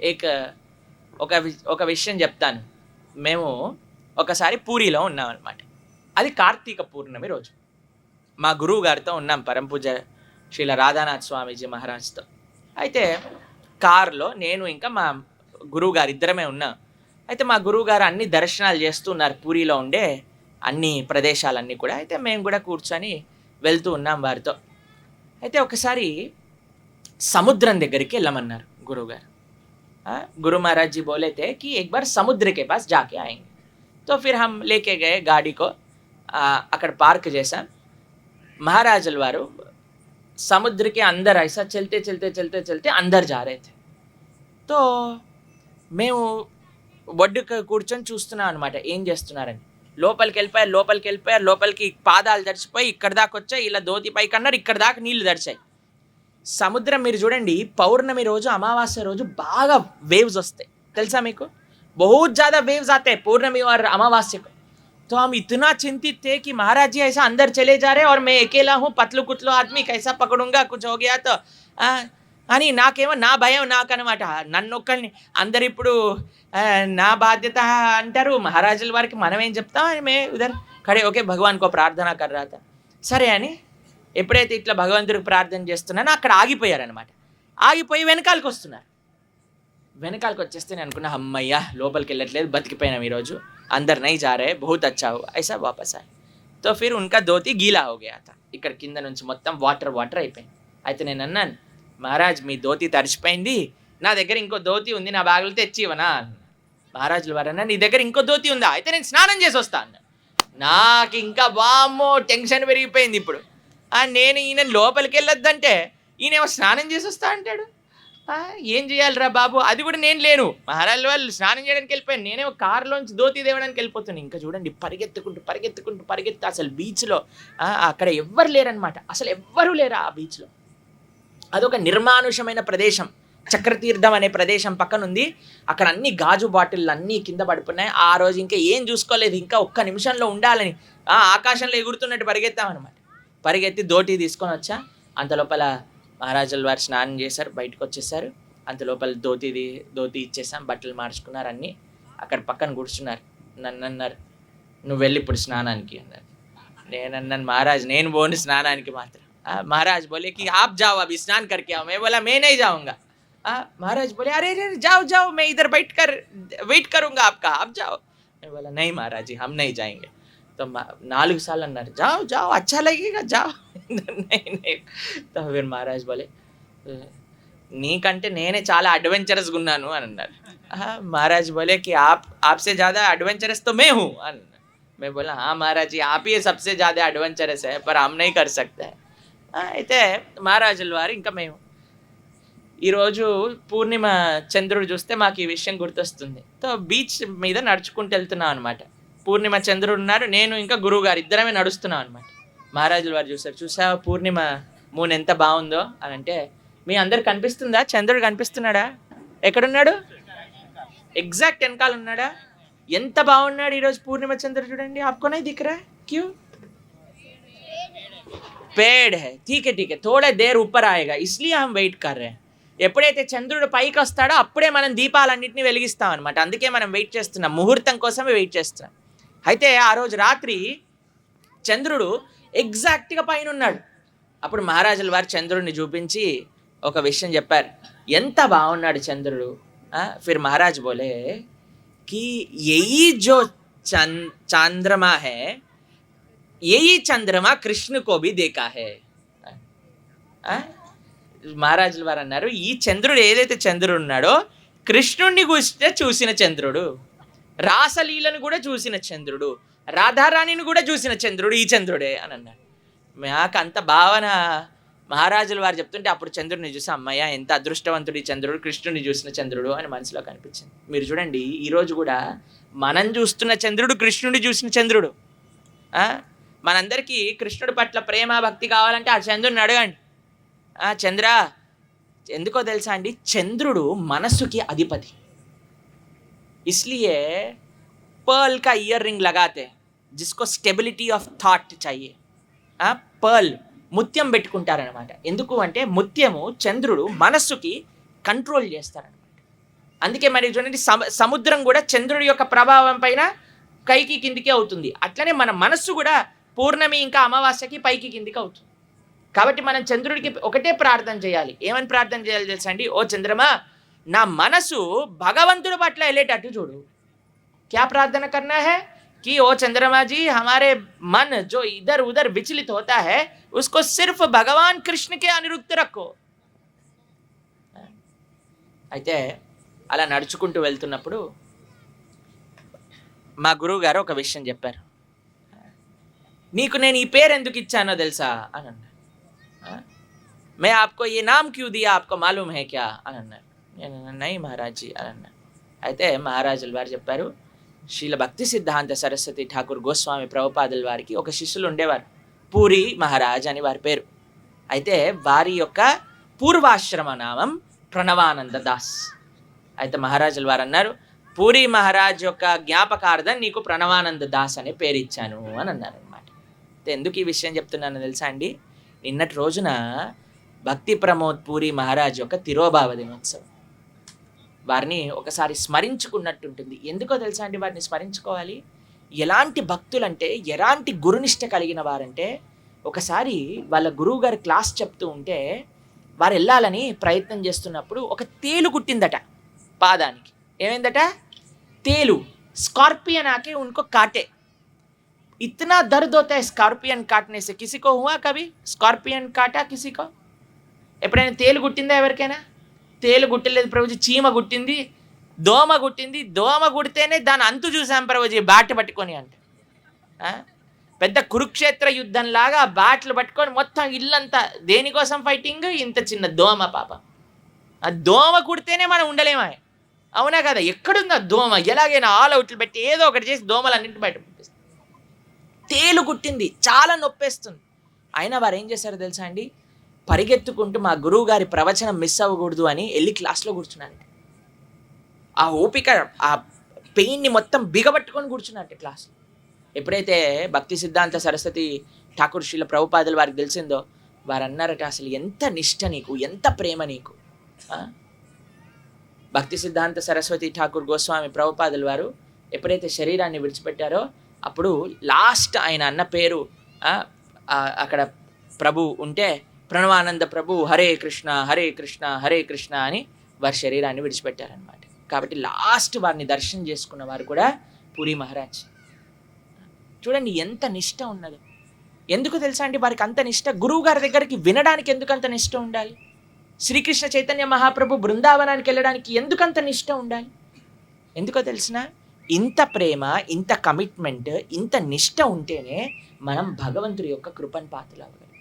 ఏక ఒక విషయం చెప్తాను. మేము ఒకసారి పూరిలో ఉన్నాం అనమాట. అది కార్తీక పూర్ణమి రోజు. మా గురువు గారితో ఉన్నాం, పరంపూజ శ్రీల రాధానాథ్ స్వామీజీ మహారాజ్తో. అయితే కారులో నేను ఇంకా మా గురువు గారు ఇద్దరమే ఉన్నాం. అయితే మా గురువు గారు అన్ని దర్శనాలు చేస్తూ ఉన్నారు, పూరిలో ఉండే అన్ని ప్రదేశాలన్నీ కూడా. అయితే మేము కూడా కూర్చొని వెళ్తూ ఉన్నాం వారితో. అయితే ఒకసారి సముద్రం దగ్గరికి వెళ్ళమన్నారు గురువుగారు. गुरु महाराज जी बोले थे कि एक बार समुद्र के पास जाके आएंगे. तो फिर हम लेके गए गाड़ी को, अక్కడ पार्क చేసాం. महाराजल वारू समुद्र के अंदर ऐसा चलते चलते चलते चलते अंदर जा रहे थे. तो మేము ఒడ్డుకు కూర్చొని చూస్తున్నాం అనమాట ఏం చేస్తున్నారని. లోపలికి వెళ్ళిపోయారు. లోపలికి పాదాలు తడిచిపోయి ఇక్కడ దాకా వచ్చాయి. ఇలా ధోతి పైకి అన్నారు, ఇక్కడ దాకా నీళ్లు తడిచాయి. సముద్రం మీరు చూడండి, పౌర్ణమి రోజు అమావాస్య రోజు బాగా वेव्स వస్తాయి, తెలుసా మీకు? बहुत ज़्यादा वेव्स आते हैं पूर्णिमा और अमावस्या को. तो हम इतना चिंतित थे कि महाराज जी ऐसा अंदर चले जा रहे हैं और मैं अकेला हूँ, पतलू कुतलू आदमी, कैसा पकड़ूंगा, कुछ हो गया तो అని నాకేమో నా భయం నాకనమాట. నన్నొక్కడిని అందరు ఇప్పుడు నా బాధ్యత అంటారు, మహారాజుల వారికి మనం ఏం చెప్తాం అని మే ఉదర్ ఖడే ఓకే భగవాన్ కో ప్రార్థన కర్ రహా థా. సరే అని ఎప్పుడైతే ఇట్లా భగవంతుడికి ప్రార్థన చేస్తున్నానో అక్కడ ఆగిపోయారనమాట. ఆగిపోయి వెనకాలకు వస్తున్నారు. వెనకాలకు వచ్చేస్తే నేను అనుకున్నా, అమ్మయ్యా లోపలికి వెళ్ళట్లేదు, బతికిపోయినాం ఈరోజు, అందరు నై జా రహే, బహుత్ అచ్చా హువా, ఐసా వాపస్ ఆయే. తో ఫిర్ ఉన్కా ధోతి గీలా హో గయా థా. ఇక్కడ కింద నుంచి మొత్తం వాటర్ అయిపోయింది. అయితే నేను అన్నాను, మహారాజ్ మీ ధోతి తడిచిపోయింది, నా దగ్గర ఇంకో ధోతి ఉంది, నా బ్యాగులో తెచ్చి ఇవ్వనా. మహారాజుల వారన్నా, నీ దగ్గర ఇంకో ధోతి ఉందా, అయితే నేను స్నానం చేసి వస్తా అన్న. నాకు ఇంకా వామ్మో టెన్షన్ పెరిగిపోయింది. ఇప్పుడు నేను ఈయన లోపలికి వెళ్ళొద్దంటే ఈయనేమో స్నానం చేసి వస్తా అంటాడు. ఏం చేయాలిరా బాబు, అది కూడా నేను లేను, మహారాజుల వాళ్ళు స్నానం చేయడానికి వెళ్ళిపోయాను, నేనేమో కారులోంచి ధోతి తేవడానికి వెళ్ళిపోతాను. ఇంకా చూడండి పరిగెత్తుకుంటూ అసలు బీచ్లో అక్కడ ఎవ్వరు లేరనమాట, అసలు ఎవ్వరూ లేరు ఆ బీచ్లో. అదొక నిర్మానుషమైన ప్రదేశం, చక్రతీర్థం అనే ప్రదేశం పక్కన ఉంది. అక్కడ అన్ని గాజు బాటిళ్ళు అన్నీ కింద పడిపోయినాయి. ఆ రోజు ఇంకా ఏం చూసుకోలేదు, ఇంకా ఒక్క నిమిషంలో ఉండాలని ఆకాశంలో ఎగురుతున్నట్టు పరిగెత్తామన్నమాట. పరిగెత్తి ధోతి తీసుకొని వచ్చా. అంత లోపల మహారాజుల వారు స్నానం చేశారు, బయటకు వచ్చేసారు. అంత లోపల ధోతి ఇచ్చేసాం, బట్టలు మార్చుకున్నారు అన్నీ. అక్కడ పక్కన కూర్చున్నారు. నన్ను అన్నారు, నువ్వు వెళ్ళి ఇప్పుడు స్నానానికి అన్నారు. నేను అన్నాను, మహారాజ్ నేను పోను స్నానానికి మాత్రం. महाराज बोले कि आप जाओ अभी स्नान करके आओ. मैं बोला मैं नहीं जाऊँगा. महाराज बोले अरे जाओ मैं इधर बैठ कर वेट करूँगा आपका, आप जाओ. मैं बोला नहीं महाराज जी हम नहीं जाएंगे. तो 4 साल అన్నారు, जाओ अच्छा लगेगा जाओ. नहीं. तो फिर महाराज बोले నీకంటే నేనే చాలా అడ్వెంచరస్గా ఉన్నాను అని అన్నారు. महाराज बोले कि आपसे ज़्यादा एडवेंचरस तो मैं हूँ. मैं बोला हाँ महाराज जी आप ही सबसे ज़्यादा एडवेंचरस है, पर हम नहीं कर सकते. అయితే మహారాజుల వారు ఇంకా మేము ఈరోజు పూర్ణిమ చంద్రుడు చూస్తే మాకు ఈ విషయం గుర్తొస్తుంది. తో బీచ్ మీద నడుచుకుంటూ వెళ్తున్నాం అనమాట. పూర్ణిమ చంద్రుడు ఉన్నారు, నేను ఇంకా గురువు గారు ఇద్దరమే నడుస్తున్నాం అనమాట. మహారాజుల వారు చూసావా పూర్ణిమ మూన్ ఎంత బాగుందో అని అంటే, మీ అందరు కనిపిస్తుందా, చంద్రుడు కనిపిస్తున్నాడా, ఎక్కడున్నాడు, ఎగ్జాక్ట్ వెనకాల ఉన్నాడా, ఎంత బాగున్నాడు ఈరోజు పూర్ణిమ చంద్రుడు చూడండి. ఆప్కోనే దిఖరా క్యూ पेड़ है, ठीक है थोड़ा देर ऊपर आएगा इसलिए हम వెయిట్ कर रहे हैं. ఎప్పుడైతే చంద్రుడు పైకి వస్తాడో అప్పుడే మనం దీపాలన్నింటినీ వెలిగిస్తాం అనమాట. అందుకే మనం వెయిట్ చేస్తున్నాం, ముహూర్తం కోసమే వెయిట్ చేస్తున్నాం. అయితే ఆ రోజు రాత్రి చంద్రుడు ఎగ్జాక్ట్గా పైన ఉన్నాడు. అప్పుడు మహారాజుల వారు చంద్రుడిని చూపించి ఒక విషయం చెప్పారు, ఎంత బాగున్నాడు చంద్రుడు. फिर महाराज बोले कि यही जो चंद्रमा है यही चंद्रमा कृष्ण को भी देखा है. మహారాజుల వారు అన్నారు, ఈ చంద్రుడు ఏదైతే చంద్రుడు ఉన్నాడో కృష్ణుడిని కూడా చూసిన చంద్రుడు, రాసలీలను కూడా చూసిన చంద్రుడు, రాధారాణిని కూడా చూసిన చంద్రుడు ఈ చంద్రుడే అని అన్నారు. నాకు అంత భావన మహారాజుల వారు చెప్తుంటే అప్పుడు చంద్రుడిని చూసి అమ్మయ్య ఎంత అదృష్టవంతుడు ఈ చంద్రుడు, కృష్ణుడిని చూసిన చంద్రుడు అని మనసులో కనిపించింది. మీరు చూడండి ఈరోజు కూడా మనం చూస్తున్న చంద్రుడు కృష్ణుడిని చూసిన చంద్రుడు. మనందరికీ కృష్ణుడి పట్ల ప్రేమ భక్తి కావాలంటే ఆ చంద్రుడిని అడగండి. చంద్ర ఎందుకో తెలుసా అండి, చంద్రుడు మనస్సుకి అధిపతి. इसलिए पर्ल का ईयर रिंग लगाते जिसको స్టెబిలిటీ ఆఫ్ థాట్ चाहिए. పర్ల్ ముత్యం పెట్టుకుంటారనమాట. ఎందుకు అంటే ముత్యము చంద్రుడు మనస్సుకి కంట్రోల్ చేస్తారనమాట. అందుకే మరి చూడండి, సముద్రం కూడా చంద్రుడి యొక్క ప్రభావం పైన పైకి కిందికి అవుతుంది. అట్లనే మన మనస్సు కూడా పూర్ణమి ఇంకా అమావాస్యకి పైకి కిందికి అవుతుంది. కాబట్టి మనం చంద్రుడికి ఒకటే ప్రార్థన చేయాలి. ఏమని ప్రార్థన చేయాలి తెలుసా అండి? ఓ చంద్రమా, నా మనసు భగవంతుడి పట్ల వెళ్ళేటట్టు చూడు. क्या प्रार्थना करना है कि ओ चंद्रमा जी, हमारे मन जो इधर उधर विचलित होता है उसको सिर्फ भगवान कृष्ण के अनुरुक्त रखो. అయితే అలా నడుచుకుంటూ వెళ్తున్నప్పుడు మా గురువు గారు ఒక విషయం చెప్పారు. నీకు నేను ఈ పేరు ఎందుకు ఇచ్చానో తెలుసా అని అన్నారు. మే ఆప్కో ఏ నామ్ క్యూ దియా ఆప్కో మాలూమ్ హై క్యా అని అన్నారు. నేను నై మహారాజీ అని అన్నాను. అయితే మహారాజుల వారు చెప్పారు, శ్రీల భక్తి సిద్ధాంత సరస్వతి ఠాకూర్ గోస్వామి ప్రభుపాదుల వారికి ఒక శిష్యులు ఉండేవారు, పూరి మహారాజ్ అని వారి పేరు. అయితే వారి యొక్క పూర్వాశ్రమ నామం ప్రణవానంద దాస్. అయితే మహారాజుల వారు అన్నారు, పూరి మహారాజ్ యొక్క జ్ఞాపకార్థం నీకు ప్రణవానంద దాస్ అనే పేరు ఇచ్చాను అని అన్నారు అనమాట. అయితే ఎందుకు ఈ విషయం చెప్తున్నానో తెలుసా అండి? నిన్నటి రోజున భక్తి ప్రమోద్ పూరి మహారాజ్ యొక్క తిరోభావ దినోత్సవం. వారిని ఒకసారి స్మరించుకున్నట్టుంటుంది. ఎందుకో తెలుసా అండి వారిని స్మరించుకోవాలి? ఎలాంటి భక్తులంటే, ఎలాంటి గురునిష్ట కలిగిన వారంటే, ఒకసారి వాళ్ళ గురువు గారు క్లాస్ చెప్తూ ఉంటే వారు వెళ్ళాలని ప్రయత్నం చేస్తున్నప్పుడు ఒక తేలు కుట్టిందట పాదానికి. ఏమైందట? తేలు. स्कॉर्पियन आके उनको काटे. इतना दर्द होता है स्कॉर्पियन काटने से. किसी को हुआ कभी स्कॉर्पियन काटा किसी को? ఎప్పుడైనా తేలు కుట్టిందా ఎవరికైనా? తేలు కుట్టలేదు ప్రభుజీ, చీమ కుట్టింది, దోమ కుట్టింది. దోమ కుడితేనే దాని అంతు చూసాం ప్రభుజీ బ్యాట్ పట్టుకొని. అంటే పెద్ద కురుక్షేత్ర యుద్ధం లాగా బ్యాట్లు పట్టుకొని మొత్తం ఇల్లంతా దేనికోసం ఫైటింగ్? ఇంత చిన్న దోమ పాప. ఆ దోమ కుడితేనే మనం ఉండలేమా? అవునా కదా? ఎక్కడుందా దోమ? ఎలాగైనా ఆల్ అవుట్లు పెట్టి ఏదో ఒకటి చేసి దోమలన్నింటి బయట పంపిస్తుంది. తేలు కుట్టింది, చాలా నొప్పేస్తుంది. అయినా వారు ఏం చేశారో తెలుసా అండి? పరిగెత్తుకుంటూ మా గురువు గారి ప్రవచనం మిస్ అవ్వకూడదు అని వెళ్ళి క్లాస్లో కూర్చున్నాను. ఆ ఓపిక, ఆ పెయిన్ని మొత్తం బిగబట్టుకొని కూర్చున్నట్టు క్లాస్. ఎప్పుడైతే భక్తి సిద్ధాంత సరస్వతి ఠాకూర్ శ్రీల ప్రభుపాదుల వారికి తెలిసిందో, వారు అన్నారట, అసలు ఎంత నిష్ఠ నీకు, ఎంత ప్రేమ నీకు. భక్తి సిద్ధాంత సరస్వతి ఠాకూర్ గోస్వామి ప్రభుపాదుల వారు ఎప్పుడైతే శరీరాన్ని విడిచిపెట్టారో అప్పుడు లాస్ట్ ఆయన అన్న పేరు అక్కడ ప్రభు ఉంటే ప్రణవానంద ప్రభు హరే కృష్ణ హరే కృష్ణ హరే కృష్ణ అని వారి శరీరాన్ని విడిచిపెట్టారనమాట. కాబట్టి లాస్ట్ వారిని దర్శనం చేసుకున్న వారు కూడా పూరి మహారాజ్. చూడండి ఎంత నిష్ఠ ఉన్నదో. ఎందుకు తెలుసా అండి వారికి అంత నిష్ఠ? గురువు గారి దగ్గరికి వినడానికి ఎందుకు అంత నిష్ఠ ఉండాలి? శ్రీకృష్ణ చైతన్య మహాప్రభు బృందావనానికి వెళ్ళడానికి ఎందుకంత నిష్ఠ ఉండాలి? ఎందుకో తెలిసిన? ఇంత ప్రేమ, ఇంత కమిట్మెంట్, ఇంత నిష్ఠ ఉంటేనే మనం భగవంతుడి యొక్క కృపను పాత్రలు అవ్వగలం.